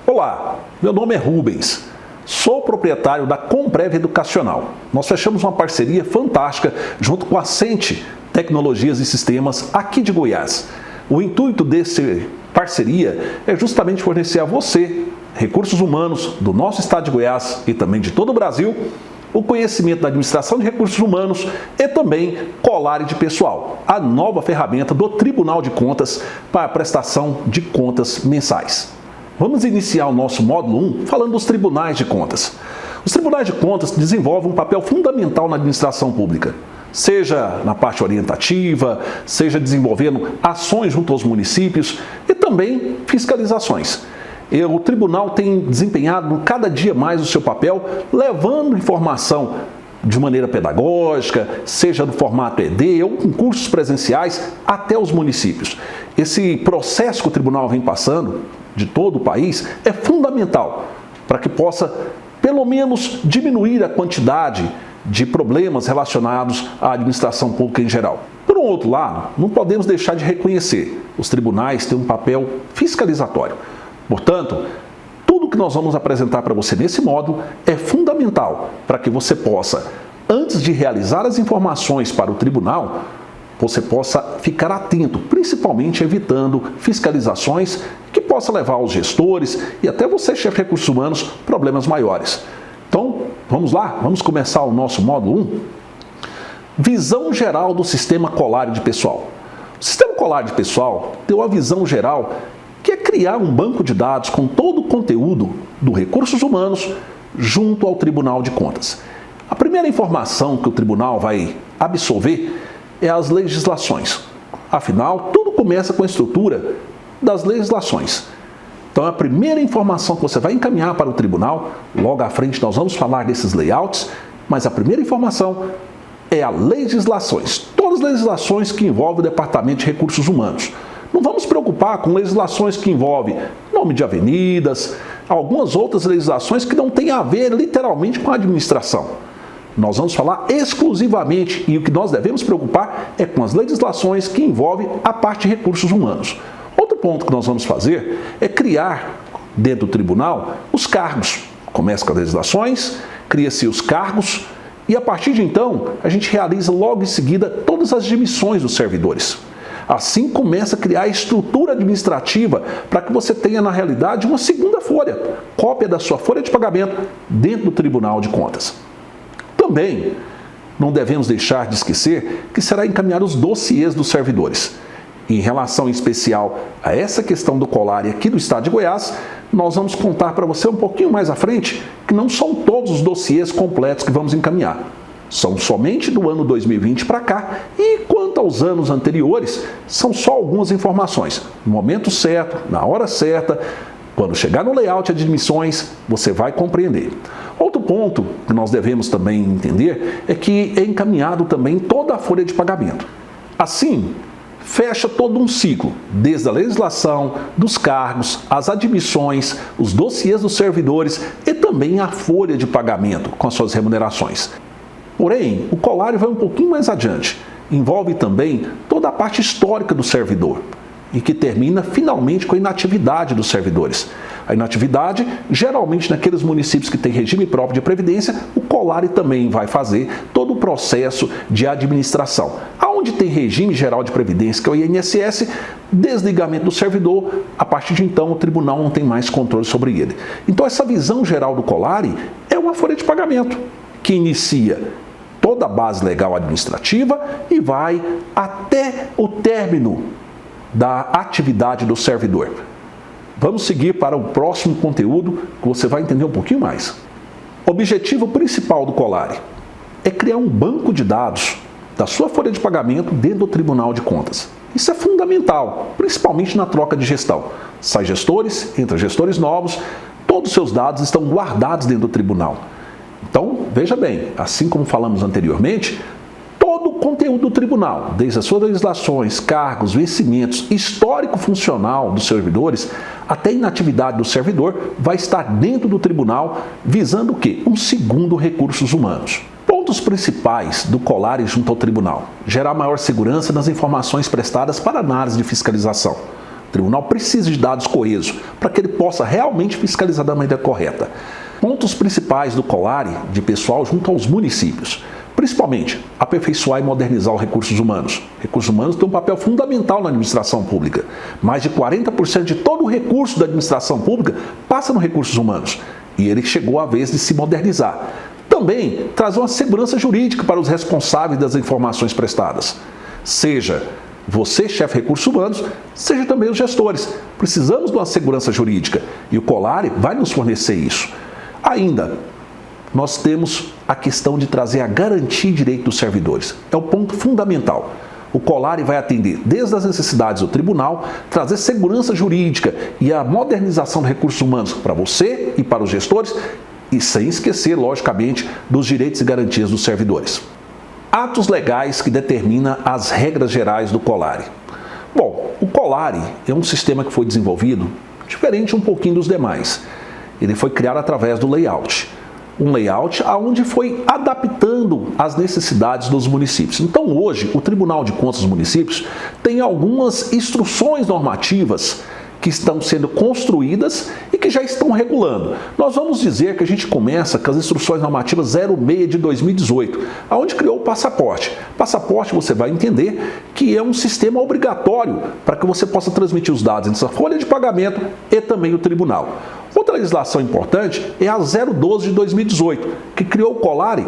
Olá, meu nome é Rubens, sou proprietário da Comprev Educacional. Nós fechamos uma parceria fantástica junto com a Cente Tecnologias e Sistemas aqui de Goiás. O intuito desse parceria é justamente fornecer a você, recursos humanos do nosso estado de Goiás e também de todo o Brasil, o conhecimento da administração de recursos humanos e também Colare de Pessoal, a nova ferramenta do Tribunal de Contas para a prestação de contas mensais. Vamos iniciar o nosso módulo 1 falando dos tribunais de contas. Os tribunais de contas desenvolvem um papel fundamental na administração pública, seja na parte orientativa, seja desenvolvendo ações junto aos municípios e também fiscalizações. O tribunal tem desempenhado cada dia mais o seu papel, levando informação de maneira pedagógica, seja no formato ED ou com cursos presenciais, até os municípios. Esse processo que o tribunal vem passando de todo o país é fundamental para que possa, pelo menos, diminuir a quantidade de problemas relacionados à administração pública em geral. Por um outro lado, não podemos deixar de reconhecer, os tribunais têm um papel fiscalizatório. Portanto, tudo que nós vamos apresentar para você nesse módulo é fundamental para que você possa, antes de realizar as informações para o tribunal, você possa ficar atento, principalmente evitando fiscalizações que possam levar aos gestores e até você, chefe de recursos humanos, problemas maiores. Então, vamos lá? Vamos começar o nosso módulo 1? Visão geral do sistema Colare de Pessoal. O sistema Colare de Pessoal tem uma visão geral que é criar um banco de dados com todo o conteúdo do recursos humanos junto ao Tribunal de Contas. A primeira informação que o tribunal vai absorver é as legislações. Afinal, tudo começa com a estrutura das legislações. Então, a primeira informação que você vai encaminhar para o tribunal, logo à frente nós vamos falar desses layouts, mas a primeira informação é as legislações. Todas as legislações que envolvem o Departamento de Recursos Humanos. Não vamos nos preocupar com legislações que envolvem nome de avenidas, algumas outras legislações que não têm a ver literalmente com a administração. Nós vamos falar exclusivamente e o que nós devemos preocupar é com as legislações que envolvem a parte de recursos humanos. Outro ponto que nós vamos fazer é criar dentro do tribunal os cargos. Começa com as legislações, cria-se os cargos e a partir de então a gente realiza logo em seguida todas as demissões dos servidores. Assim começa a criar a estrutura administrativa para que você tenha, na realidade, uma segunda folha, cópia da sua folha de pagamento dentro do Tribunal de Contas. Também não devemos deixar de esquecer que será encaminhar os dossiês dos servidores. Em relação em especial a essa questão do Colare aqui do estado de Goiás, nós vamos contar para você um pouquinho mais à frente que não são todos os dossiês completos que vamos encaminhar. São somente do ano 2020 para cá e quanto aos anos anteriores, são só algumas informações. No momento certo, na hora certa, quando chegar no layout de admissões, você vai compreender. Outro ponto que nós devemos também entender é que é encaminhado também toda a folha de pagamento. Assim, fecha todo um ciclo, desde a legislação, dos cargos, as admissões, os dossiês dos servidores e também a folha de pagamento com as suas remunerações. Porém, o Colare vai um pouquinho mais adiante. Envolve também toda a parte histórica do servidor e que termina finalmente com a inatividade dos servidores. A inatividade, geralmente naqueles municípios que têm regime próprio de previdência, o Colare também vai fazer todo o processo de administração. Aonde tem regime geral de previdência, que é o INSS, desligamento do servidor, a partir de então o tribunal não tem mais controle sobre ele. Então essa visão geral do Colare é uma folha de pagamento que inicia toda a base legal administrativa e vai até o término da atividade do servidor. Vamos seguir para o próximo conteúdo que você vai entender um pouquinho mais. O objetivo principal do Colare é criar um banco de dados da sua folha de pagamento dentro do Tribunal de Contas. Isso é fundamental, principalmente na troca de gestão. Sai gestores, entra gestores novos, todos os seus dados estão guardados dentro do tribunal. Então, veja bem, assim como falamos anteriormente, todo o conteúdo do tribunal, desde as suas legislações, cargos, vencimentos, histórico funcional dos servidores, até a inatividade do servidor, vai estar dentro do tribunal, visando o quê? Um segundo recursos humanos. Pontos principais do Colare junto ao tribunal: gerar maior segurança nas informações prestadas para análise de fiscalização. O tribunal precisa de dados coesos para que ele possa realmente fiscalizar da maneira correta. Pontos principais do Colare de pessoal junto aos municípios. Principalmente, aperfeiçoar e modernizar os recursos humanos. Recursos humanos têm um papel fundamental na administração pública. Mais de 40% de todo o recurso da administração pública passa nos recursos humanos. E ele chegou a vez de se modernizar. Também trazer uma segurança jurídica para os responsáveis das informações prestadas. Seja você, chefe de recursos humanos, seja também os gestores. Precisamos de uma segurança jurídica e o Colare vai nos fornecer isso. Ainda, nós temos a questão de trazer a garantia e direito dos servidores. É o ponto fundamental. O Colare vai atender desde as necessidades do tribunal, trazer segurança jurídica e a modernização dos recursos humanos para você e para os gestores, e sem esquecer, logicamente, dos direitos e garantias dos servidores. Atos legais que determinam as regras gerais do Colare. Bom, o Colare é um sistema que foi desenvolvido diferente um pouquinho dos demais. Ele foi criado através do layout. Um layout onde foi adaptando às necessidades dos municípios. Então hoje o Tribunal de Contas dos Municípios tem algumas instruções normativas que estão sendo construídas e que já estão regulando. Nós vamos dizer que a gente começa com as instruções normativas 06 de 2018, onde criou o passaporte. Passaporte você vai entender que é um sistema obrigatório para que você possa transmitir os dados entre a folha de pagamento e também o tribunal. Outra legislação importante é a 012 de 2018, que criou o Colare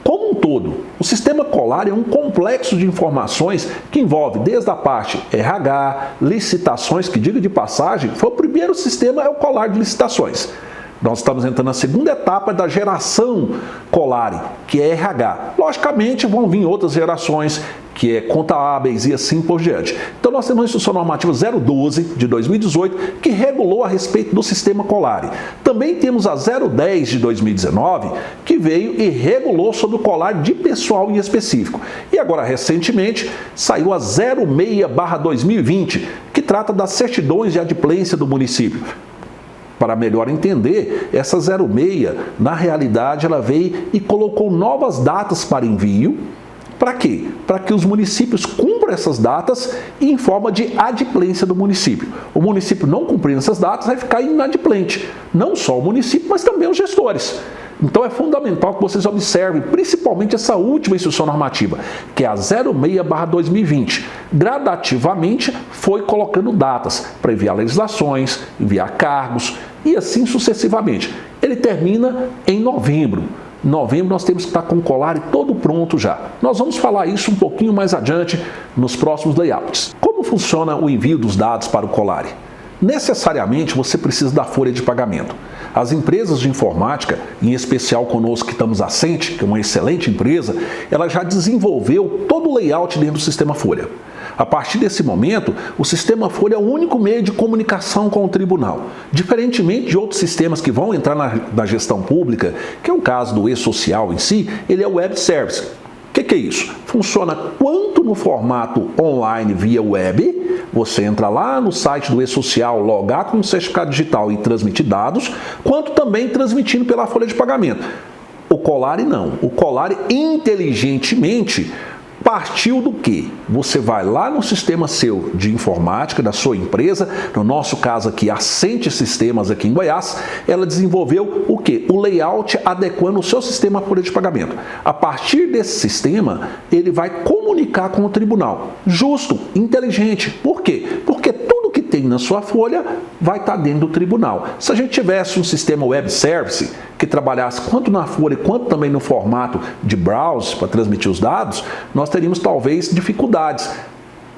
como um todo. O sistema Colare é um complexo de informações que envolve desde a parte RH, licitações, que diga de passagem, foi o primeiro sistema, é o Colare de licitações. Nós estamos entrando na segunda etapa da geração Colare, que é RH. Logicamente vão vir outras gerações, que é contábeis e assim por diante. Então nós temos a Instrução Normativa 012 de 2018, que regulou a respeito do sistema Colare. Também temos a 010 de 2019, que veio e regulou sobre o Colare de pessoal em específico. E agora, recentemente, saiu a 06/2020, que trata das certidões de adimplência do município. Para melhor entender, essa 06, na realidade, ela veio e colocou novas datas para envio. Para quê? Para que os municípios cumpram essas datas em forma de adimplência do município. O município não cumprindo essas datas vai ficar inadimplente. Não só o município, mas também os gestores. Então é fundamental que vocês observem, principalmente essa última instrução normativa, que é a 06/2020. Gradativamente foi colocando datas para enviar legislações, enviar cargos e assim sucessivamente. Ele termina em novembro. Em novembro nós temos que estar com o Colare todo pronto já. Nós vamos falar isso um pouquinho mais adiante nos próximos layouts. Como funciona o envio dos dados para o Colare? Necessariamente você precisa da folha de pagamento. As empresas de informática, em especial conosco que estamos a Cente, que é uma excelente empresa, ela já desenvolveu todo o layout dentro do sistema Folha. A partir desse momento, o sistema Folha é o único meio de comunicação com o tribunal. Diferentemente de outros sistemas que vão entrar na gestão pública, que é o caso do e-social em si, ele é o web service. O que é isso? Funciona tanto no formato online via web, você entra lá no site do e-social, logar com o certificado digital e transmitir dados, quanto também transmitindo pela folha de pagamento. O Colare não. O Colare inteligentemente partiu do quê? Você vai lá no sistema seu de informática, da sua empresa, no nosso caso aqui, a Cente Sistemas aqui em Goiás, ela desenvolveu o quê? O layout adequando o seu sistema à folha de pagamento. A partir desse sistema, ele vai comunicar com o tribunal. Justo, inteligente. Por quê? Porque tudo que tem na sua folha vai estar dentro do tribunal. Se a gente tivesse um sistema web service que trabalhasse quanto na folha quanto também no formato de browse para transmitir os dados, nós teríamos talvez dificuldades.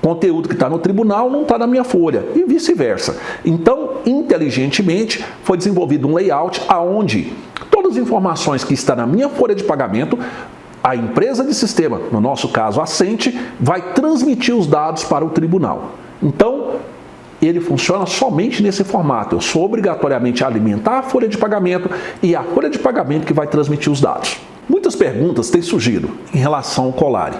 Conteúdo que está no tribunal não está na minha folha e vice-versa. Então, inteligentemente, foi desenvolvido um layout onde todas as informações que estão na minha folha de pagamento, a empresa de sistema, no nosso caso a Cente, vai transmitir os dados para o tribunal. Então, ele funciona somente nesse formato. Eu sou obrigatoriamente a alimentar a folha de pagamento e a folha de pagamento que vai transmitir os dados. Muitas perguntas têm surgido em relação ao Colare.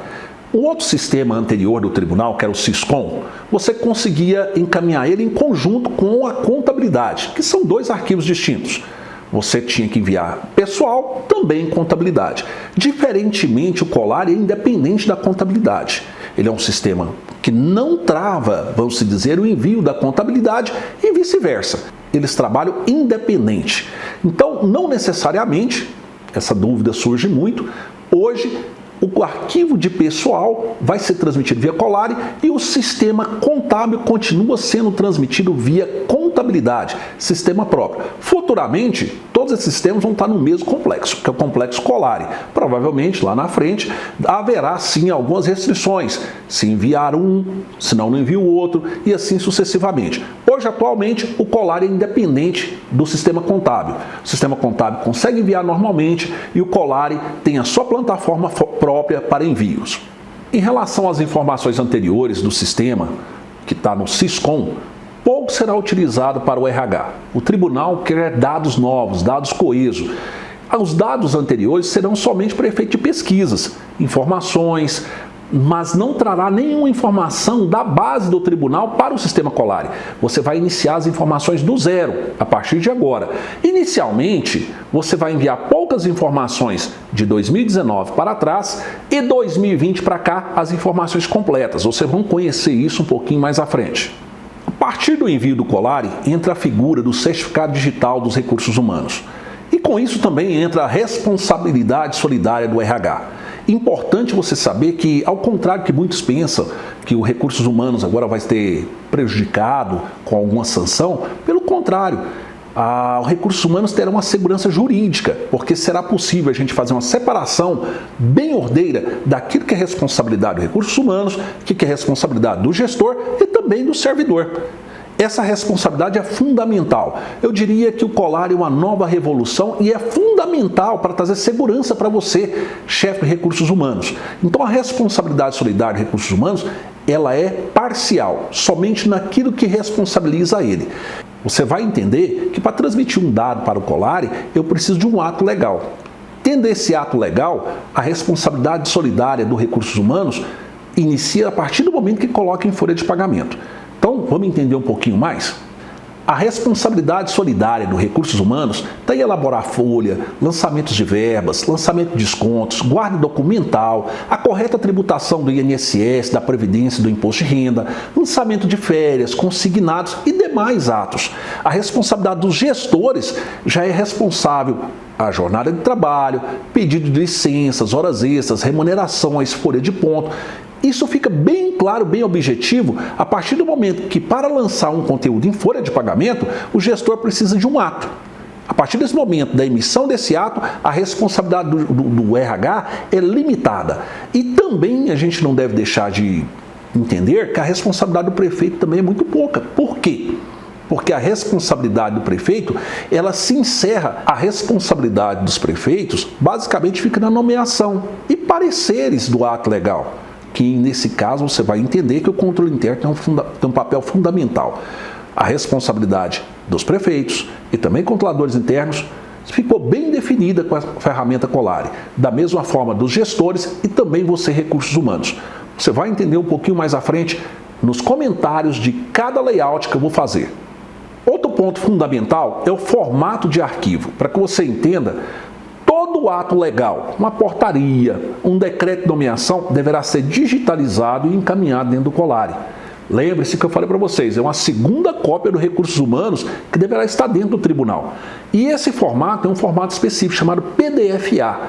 O outro sistema anterior do tribunal, que era o Siscom, você conseguia encaminhar ele em conjunto com a contabilidade, que são dois arquivos distintos. Você tinha que enviar pessoal, também contabilidade. Diferentemente, o Colare é independente da contabilidade. Ele é um sistema que não trava, vamos dizer, o envio da contabilidade e vice-versa. Eles trabalham independente. Então, não necessariamente, essa dúvida surge muito, hoje o arquivo de pessoal vai ser transmitido via Colari e o sistema contábil continua sendo transmitido via contabilidade, sistema próprio. Futuramente, todos esses sistemas vão estar no mesmo complexo, que é o complexo Colari. Provavelmente, lá na frente, haverá sim algumas restrições, se enviar um, se não envia o outro e assim sucessivamente. Hoje, atualmente, o Colari é independente do sistema contábil. O sistema contábil consegue enviar normalmente e o Colari tem a sua plataforma própria para envios. Em relação às informações anteriores do sistema, que está no Siscom, pouco será utilizado para o RH. O tribunal quer dados novos, dados coesos. Os dados anteriores serão somente para efeito de pesquisas, informações, mas não trará nenhuma informação da base do tribunal para o sistema Colari. Você vai iniciar as informações do zero, a partir de agora. Inicialmente, você vai enviar poucas informações de 2019 para trás e 2020 para cá, as informações completas. Vocês vão conhecer isso um pouquinho mais à frente. A partir do envio do Colari, entra a figura do certificado digital dos recursos humanos. E com isso também entra a responsabilidade solidária do RH. Importante você saber que, ao contrário que muitos pensam, que o recursos humanos agora vai ter prejudicado com alguma sanção, pelo contrário, os recursos humanos terão uma segurança jurídica, porque será possível a gente fazer uma separação bem ordeira daquilo que é responsabilidade dos recursos humanos, que é responsabilidade do gestor e também do servidor. Essa responsabilidade é fundamental. Eu diria que o Colari é uma nova revolução e é fundamental para trazer segurança para você, chefe de recursos humanos. Então a responsabilidade solidária de recursos humanos, ela é parcial, somente naquilo que responsabiliza ele. Você vai entender que para transmitir um dado para o Colari, eu preciso de um ato legal. Tendo esse ato legal, a responsabilidade solidária dos recursos humanos inicia a partir do momento que coloca em folha de pagamento. Então, vamos entender um pouquinho mais? A responsabilidade solidária dos recursos humanos está em elaborar folha, lançamentos de verbas, lançamento de descontos, guarda documental, a correta tributação do INSS, da Previdência e do Imposto de Renda, lançamento de férias, consignados e demais atos. A responsabilidade dos gestores já é responsável a jornada de trabalho, pedido de licenças, horas extras, remunerações, folha de ponto. Isso fica bem claro, bem objetivo, a partir do momento que, para lançar um conteúdo em folha de pagamento, o gestor precisa de um ato. A partir desse momento da emissão desse ato, a responsabilidade do RH é limitada. E também a gente não deve deixar de entender que a responsabilidade do prefeito também é muito pouca. Por quê? Porque a responsabilidade do prefeito, ela se encerra, a responsabilidade dos prefeitos basicamente fica na nomeação e pareceres do ato legal, que nesse caso você vai entender que o controle interno tem um papel fundamental. A responsabilidade dos prefeitos e também controladores internos ficou bem definida com a ferramenta Colari, da mesma forma dos gestores e também você, recursos humanos. Você vai entender um pouquinho mais à frente nos comentários de cada layout que eu vou fazer. Outro ponto fundamental é o formato de arquivo, para que você entenda. Todo ato legal, uma portaria, um decreto de nomeação, deverá ser digitalizado e encaminhado dentro do Colari. Lembre-se que eu falei para vocês, é uma segunda cópia do Recursos Humanos que deverá estar dentro do tribunal. E esse formato é um formato específico chamado PDF-A.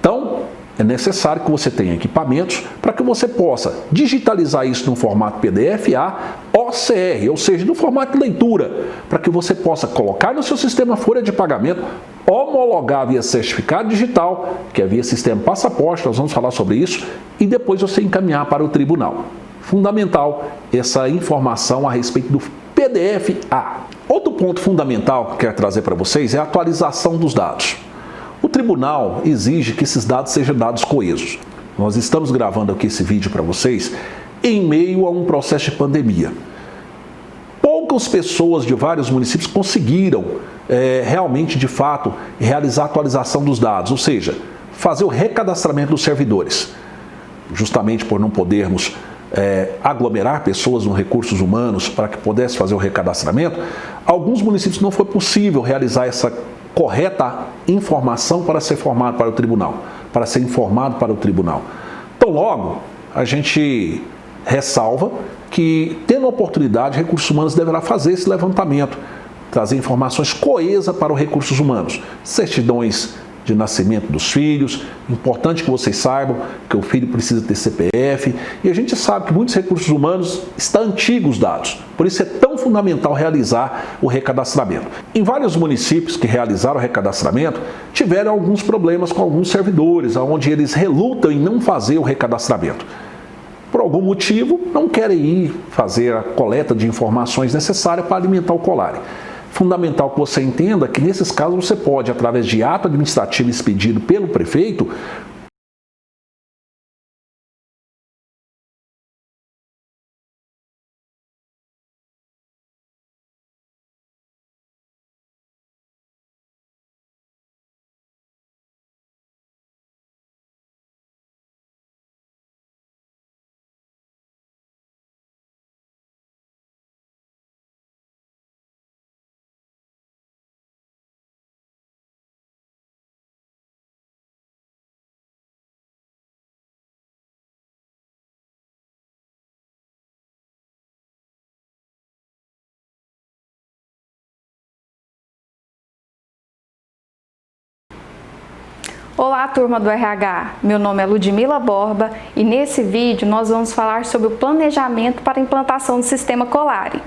Então, é necessário que você tenha equipamentos para que você possa digitalizar isso no formato PDF-A OCR, ou seja, no formato de leitura, para que você possa colocar no seu sistema folha de pagamento, homologar via certificado digital, que é via sistema passaporte, nós vamos falar sobre isso, e depois você encaminhar para o tribunal. Fundamental essa informação a respeito do PDF-A. Outro ponto fundamental que eu quero trazer para vocês é a atualização dos dados. O tribunal exige que esses dados sejam dados coesos. Nós estamos gravando aqui esse vídeo para vocês em meio a um processo de pandemia. Poucas pessoas de vários municípios conseguiram realmente, de fato, realizar a atualização dos dados, ou seja, fazer o recadastramento dos servidores. Justamente por não podermos aglomerar pessoas nos recursos humanos para que pudesse fazer o recadastramento, alguns municípios não foi possível realizar essa correta informação para ser formado para o tribunal, para ser informado para o tribunal. Então, logo, a gente ressalva que, tendo a oportunidade, Recursos Humanos deverá fazer esse levantamento, trazer informações coesas para os recursos humanos, certidões de nascimento dos filhos. Importante que vocês saibam que o filho precisa ter CPF, e a gente sabe que muitos recursos humanos estão antigos os dados, por isso é tão fundamental realizar o recadastramento. Em vários municípios que realizaram o recadastramento, tiveram alguns problemas com alguns servidores, onde eles relutam em não fazer o recadastramento. Por algum motivo, não querem ir fazer a coleta de informações necessárias para alimentar o Colare. Fundamental que você entenda que, nesses casos, você pode, através de ato administrativo expedido pelo prefeito, Olá, turma do RH, meu nome é Ludmila Borba e nesse vídeo nós vamos falar sobre o planejamento para a implantação do sistema Colare.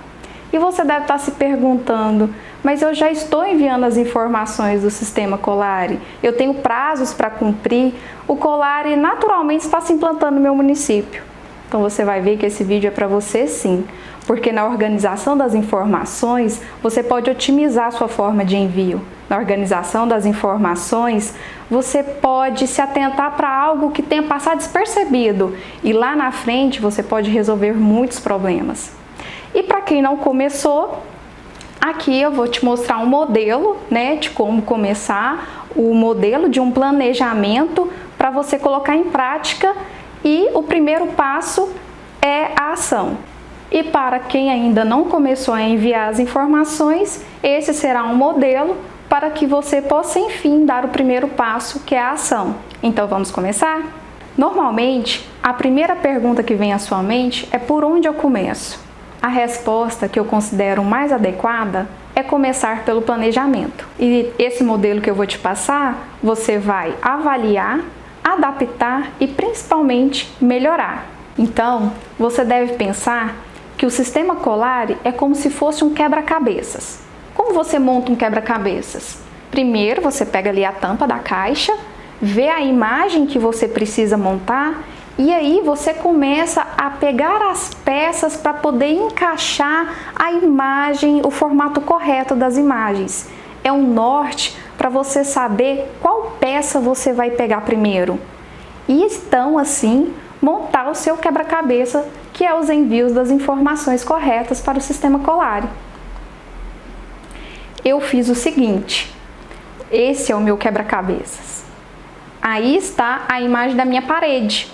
E você deve estar se perguntando, mas eu já estou enviando as informações do sistema Colare, eu tenho prazos para cumprir, o Colare naturalmente está se implantando no meu município. Então você vai ver que esse vídeo é para você sim, porque na organização das informações você pode otimizar a sua forma de envio. Na organização das informações, você pode se atentar para algo que tenha passado despercebido e lá na frente você pode resolver muitos problemas. E para quem não começou, aqui eu vou te mostrar um modelo, de como começar, o modelo de um planejamento para você colocar em prática, e o primeiro passo é a ação. E para quem ainda não começou a enviar as informações, esse será um modelo para que você possa, enfim, dar o primeiro passo, que é a ação. Então, vamos começar? Normalmente, a primeira pergunta que vem à sua mente é: por onde eu começo? A resposta que eu considero mais adequada é começar pelo planejamento. E esse modelo que eu vou te passar, você vai avaliar, adaptar e, principalmente, melhorar. Então, você deve pensar que o sistema Colare é como se fosse um quebra-cabeças. Como você monta um quebra-cabeças? Primeiro, você pega ali a tampa da caixa, vê a imagem que você precisa montar e aí você começa a pegar as peças para poder encaixar a imagem, o formato correto das imagens. É um norte para você saber qual peça você vai pegar primeiro. E então, assim, montar o seu quebra-cabeça, que é os envios das informações corretas para o sistema Colare. Eu fiz o seguinte, esse é o meu quebra-cabeças. Aí está a imagem da minha parede.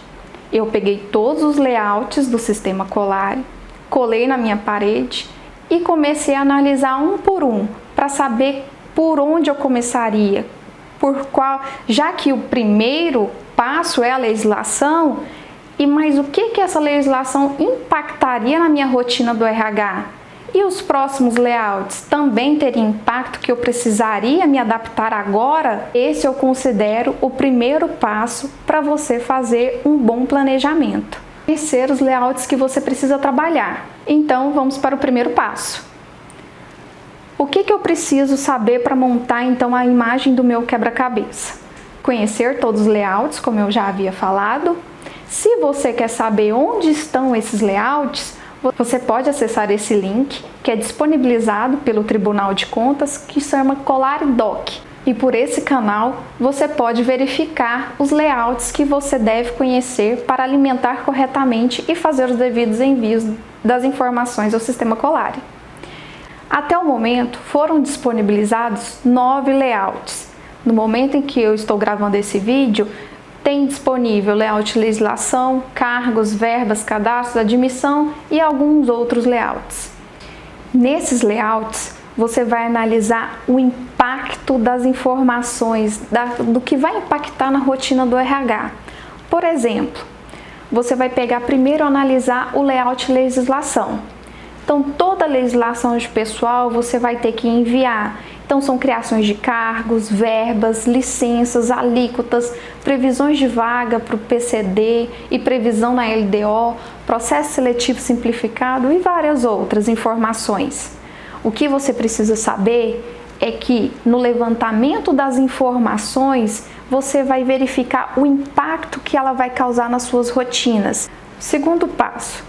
Eu peguei todos os layouts do sistema Colare, colei na minha parede e comecei a analisar um por um, para saber por onde eu começaria, por qual, já que o primeiro passo é a legislação, mas o que essa legislação impactaria na minha rotina do RH? E os próximos layouts também teriam impacto que eu precisaria me adaptar agora? Esse eu considero o primeiro passo para você fazer um bom planejamento. Conhecer os layouts que você precisa trabalhar. Então, vamos para o primeiro passo. O que eu preciso saber para montar então a imagem do meu quebra-cabeça? Conhecer todos os layouts, como eu já havia falado. Se você quer saber onde estão esses layouts, você pode acessar esse link, que é disponibilizado pelo Tribunal de Contas, que se chama Colare Doc. E por esse canal, você pode verificar os layouts que você deve conhecer para alimentar corretamente e fazer os devidos envios das informações ao sistema Colare. Até o momento, foram disponibilizados 9 layouts. No momento em que eu estou gravando esse vídeo, tem disponível layout legislação, cargos, verbas, cadastros, admissão e alguns outros layouts. Nesses layouts, você vai analisar o impacto das informações, do que vai impactar na rotina do RH. Por exemplo, você vai pegar primeiro analisar o layout e legislação. Então, toda a legislação de pessoal você vai ter que enviar. Então, são criações de cargos, verbas, licenças, alíquotas, previsões de vaga para o PCD e previsão na LDO, processo seletivo simplificado e várias outras informações. O que você precisa saber é que no levantamento das informações, você vai verificar o impacto que ela vai causar nas suas rotinas. Segundo passo.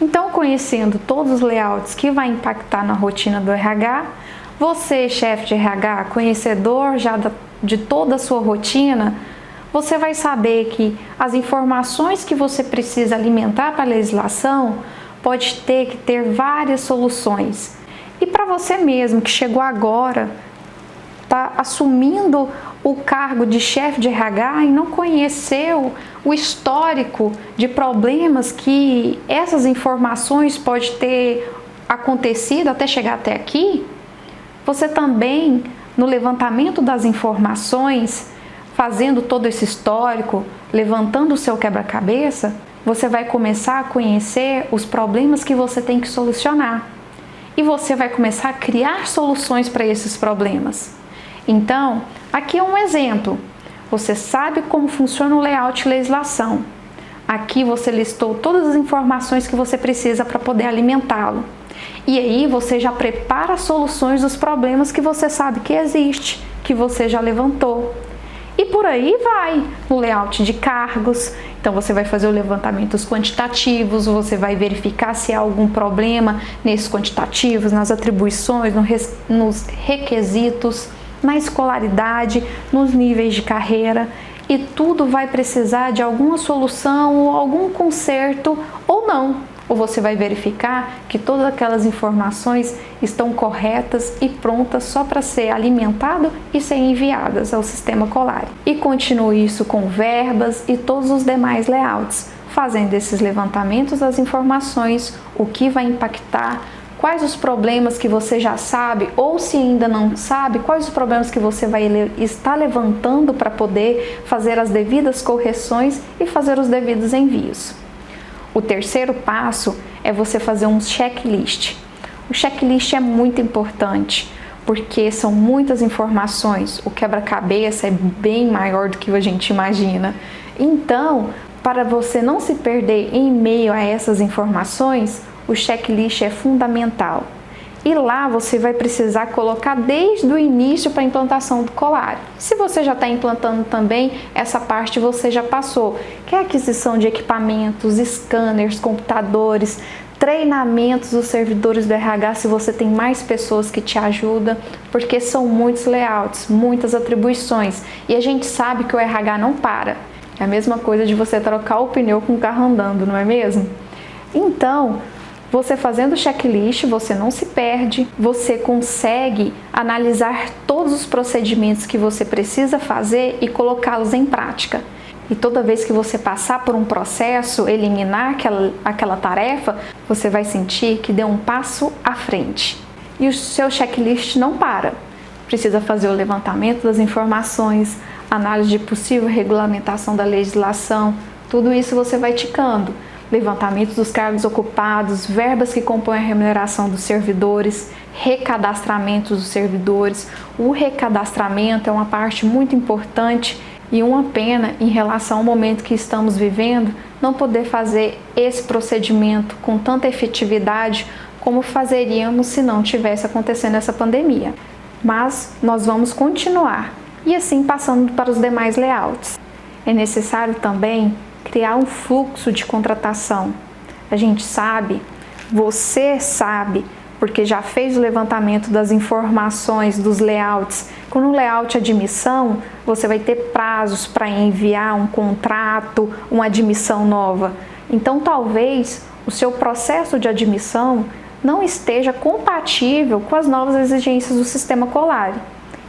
Então, conhecendo todos os layouts que vai impactar na rotina do RH, você, chefe de RH, conhecedor já de toda a sua rotina, você vai saber que as informações que você precisa alimentar para a legislação pode ter que ter várias soluções. E para você mesmo que chegou agora, está assumindo o cargo de chefe de RH e não conheceu o histórico de problemas que essas informações podem ter acontecido até chegar até aqui, você também, no levantamento das informações, fazendo todo esse histórico, levantando o seu quebra-cabeça, você vai começar a conhecer os problemas que você tem que solucionar. E você vai começar a criar soluções para esses problemas. Então, aqui é um exemplo. Você sabe como funciona o layout e legislação. Aqui você listou todas as informações que você precisa para poder alimentá-lo. E aí você já prepara as soluções dos problemas que você sabe que existe, que você já levantou. E por aí vai, no layout de cargos. Então você vai fazer o levantamento dos quantitativos, você vai verificar se há algum problema nesses quantitativos, nas atribuições, nos requisitos, na escolaridade, nos níveis de carreira. E tudo vai precisar de alguma solução ou algum conserto ou não. Ou você vai verificar que todas aquelas informações estão corretas e prontas só para ser alimentado e ser enviadas ao sistema Colari. E continue isso com verbas e todos os demais layouts, fazendo esses levantamentos das informações, o que vai impactar, quais os problemas que você já sabe ou se ainda não sabe, quais os problemas que você vai estar levantando para poder fazer as devidas correções e fazer os devidos envios. O terceiro passo é você fazer um checklist. O checklist é muito importante, porque são muitas informações, o quebra-cabeça é bem maior do que a gente imagina. Então, para você não se perder em meio a essas informações, o checklist é fundamental. E lá você vai precisar colocar desde o início para a implantação do Colari. Se você já está implantando também, essa parte você já passou, que é a aquisição de equipamentos, scanners, computadores, treinamentos dos servidores do RH se você tem mais pessoas que te ajudam, porque são muitos layouts, muitas atribuições. E a gente sabe que o RH não para. É a mesma coisa de você trocar o pneu com o carro andando, não é mesmo? Então, você fazendo o checklist, você não se perde, você consegue analisar todos os procedimentos que você precisa fazer e colocá-los em prática. E toda vez que você passar por um processo, eliminar aquela tarefa, você vai sentir que deu um passo à frente. E o seu checklist não para. Precisa fazer o levantamento das informações, análise de possível regulamentação da legislação, tudo isso você vai ticando. Levantamento dos cargos ocupados, verbas que compõem a remuneração dos servidores, recadastramento dos servidores. O recadastramento é uma parte muito importante e uma pena em relação ao momento que estamos vivendo, não poder fazer esse procedimento com tanta efetividade como fazeríamos se não tivesse acontecendo essa pandemia. Mas nós vamos continuar e assim passando para os demais layouts. É necessário também criar um fluxo de contratação. A gente sabe, você sabe, porque já fez o levantamento das informações dos layouts. Com o layout admissão, você vai ter prazos para enviar um contrato, uma admissão nova. Então, talvez o seu processo de admissão não esteja compatível com as novas exigências do sistema Colari.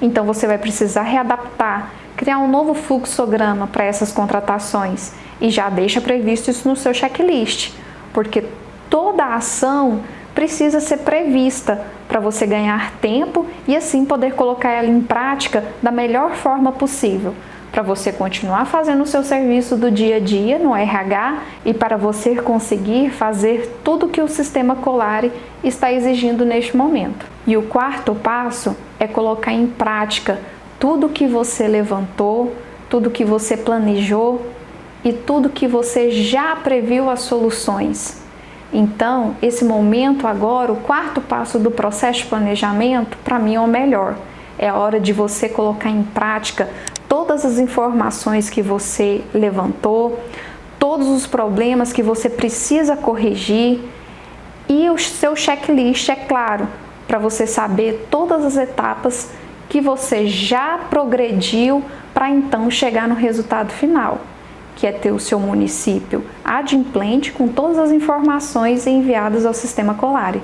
Então, você vai precisar readaptar, criar um novo fluxograma para essas contratações. E já deixa previsto isso no seu checklist, porque toda a ação precisa ser prevista para você ganhar tempo e assim poder colocar ela em prática da melhor forma possível. para você continuar fazendo o seu serviço do dia a dia no RH e para você conseguir fazer tudo que o sistema Colare está exigindo neste momento. E o quarto passo é colocar em prática tudo que você levantou, tudo que você planejou e tudo que você já previu as soluções. Então, esse momento agora, o quarto passo do processo de planejamento, para mim é o melhor. É a hora de você colocar em prática todas as informações que você levantou, todos os problemas que você precisa corrigir e o seu checklist, é claro, para você saber todas as etapas que você já progrediu para então chegar no resultado final, que é ter o seu município adimplente com todas as informações enviadas ao sistema Colare.